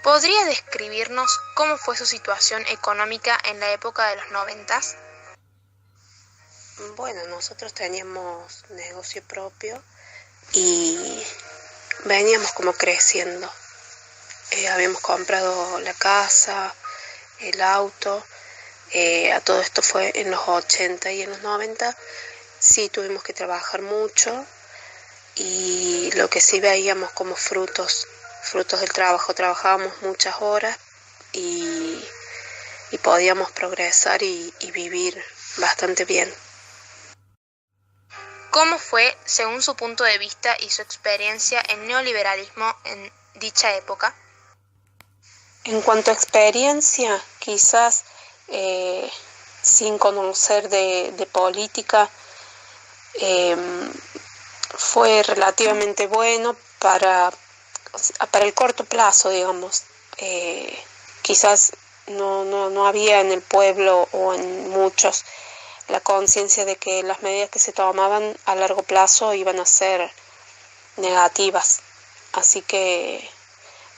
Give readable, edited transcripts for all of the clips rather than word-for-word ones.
¿Podría describirnos cómo fue su situación económica en la época de los 90? Bueno, nosotros teníamos negocio propio y veníamos como creciendo. Habíamos comprado la casa, el auto. A todo esto fue en los 80 y en los 90 sí tuvimos que trabajar mucho y lo que sí veíamos como frutos del trabajo. Trabajábamos muchas horas y, y podíamos progresar y vivir bastante bien. ¿Cómo fue, según su punto de vista y su experiencia, el neoliberalismo en dicha época? En cuanto a experiencia, quizás sin conocer de política, fue relativamente bueno para el corto plazo, digamos. Quizás no había en el pueblo o en muchos la conciencia de que las medidas que se tomaban a largo plazo iban a ser negativas. Así que,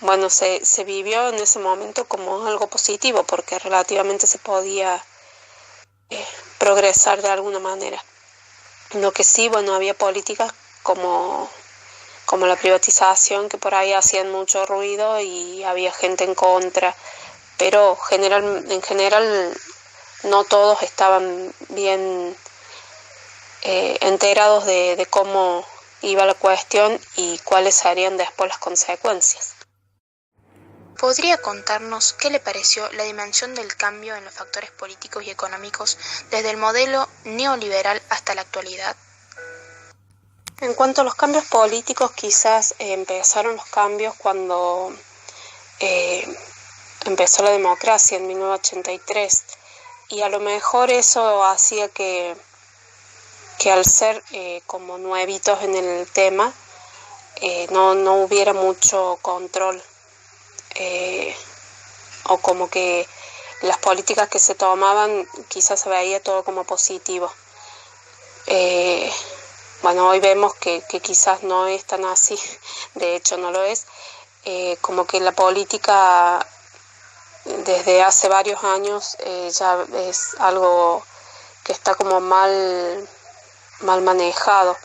bueno, se vivió en ese momento como algo positivo porque relativamente se podía progresar de alguna manera. Lo que sí, bueno, había políticas como la privatización que por ahí hacían mucho ruido y había gente en contra, pero en general no todos estaban bien enterados de cómo iba la cuestión y cuáles serían después las consecuencias. ¿Podría contarnos qué le pareció la dimensión del cambio en los factores políticos y económicos desde el modelo neoliberal hasta la actualidad? En cuanto a los cambios políticos, quizás empezaron los cambios cuando empezó la democracia en 1983 y a lo mejor eso hacía que al ser como nuevitos en el tema no hubiera mucho control o como que las políticas que se tomaban quizás se veía todo como positivo. Bueno, hoy vemos que quizás no es tan así, de hecho no lo es, como que la política desde hace varios años ya es algo que está como mal manejado.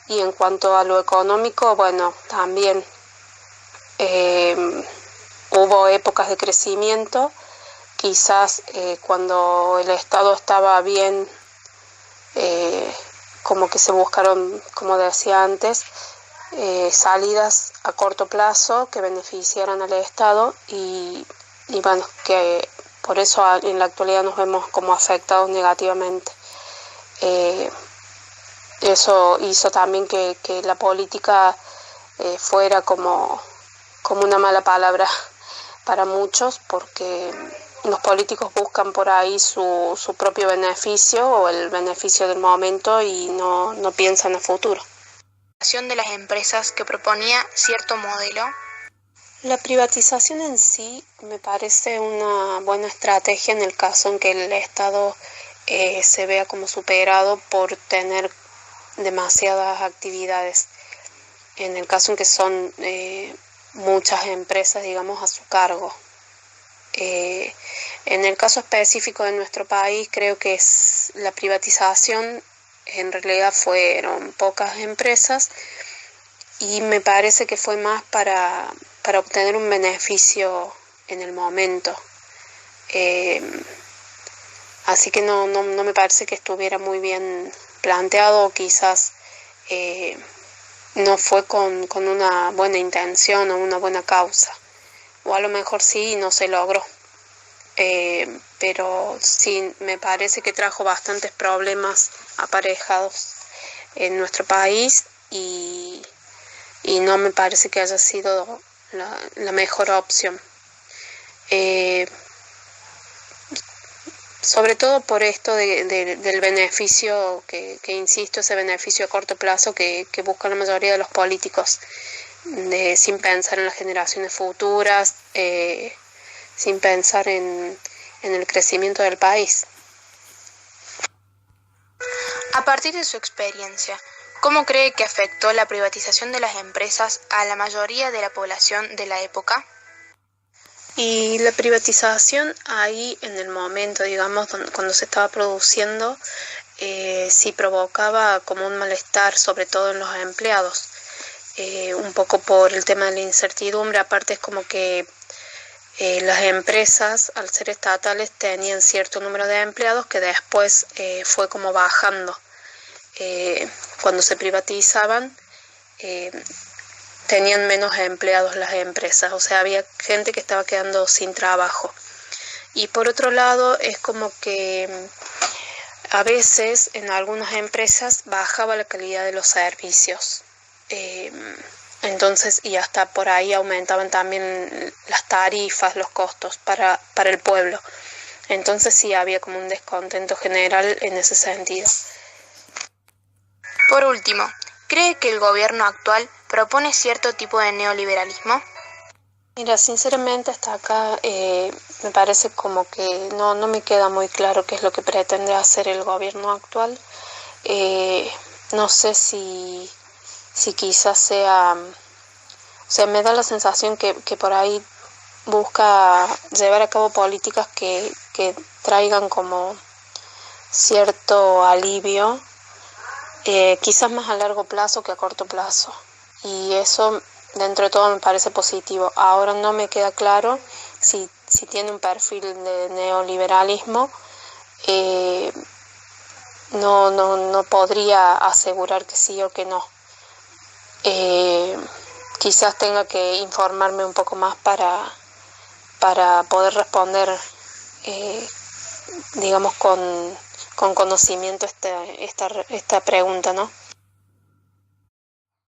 Y en cuanto a lo económico, bueno, también hubo épocas de crecimiento, quizás cuando el Estado estaba bien, como que se buscaron, como decía antes, salidas a corto plazo que beneficiaran al Estado y bueno, que por eso en la actualidad nos vemos como afectados negativamente. Eso hizo también que la política fuera como una mala palabra para muchos, porque los políticos buscan por ahí su propio beneficio o el beneficio del momento y no piensan a futuro. De las empresas que proponía cierto modelo. La privatización en sí me parece una buena estrategia en el caso en que el Estado se vea como superado por tener demasiadas actividades. En el caso en que son muchas empresas, digamos, a su cargo. En el caso específico de nuestro país, creo que la privatización en realidad fueron pocas empresas y me parece que fue más para obtener un beneficio en el momento. Así que no me parece que estuviera muy bien planteado, o quizás no fue con una buena intención o una buena causa, o a lo mejor sí y no se logró. Pero sí me parece que trajo bastantes problemas aparejados en nuestro país y no me parece que haya sido la mejor opción. Sobre todo por esto del beneficio, que insisto, ese beneficio a corto plazo que buscan la mayoría de los políticos, sin pensar en las generaciones futuras, sin pensar en el crecimiento del país. A partir de su experiencia, ¿cómo cree que afectó la privatización de las empresas a la mayoría de la población de la época? Y la privatización ahí en el momento, digamos, cuando se estaba produciendo, sí provocaba como un malestar, sobre todo en los empleados, un poco por el tema de la incertidumbre. Aparte es como que las empresas, al ser estatales, tenían cierto número de empleados que después fue como bajando. Cuando se privatizaban, tenían menos empleados las empresas, o sea, había gente que estaba quedando sin trabajo. Y por otro lado, es como que a veces en algunas empresas bajaba la calidad de los servicios. Entonces, y hasta por ahí aumentaban también las tarifas, los costos para el pueblo. Entonces sí había como un descontento general en ese sentido. Por último, ¿cree que el gobierno actual propone cierto tipo de neoliberalismo? Mira, sinceramente hasta acá me parece como que no me queda muy claro qué es lo que pretende hacer el gobierno actual. No sé si quizás sea, o sea, me da la sensación que por ahí busca llevar a cabo políticas que traigan como cierto alivio, quizás más a largo plazo que a corto plazo. Y eso, dentro de todo, me parece positivo. Ahora no me queda claro si tiene un perfil de neoliberalismo. No podría asegurar que sí o que no. Quizás tenga que informarme un poco más para poder responder, digamos, con conocimiento esta pregunta, ¿no?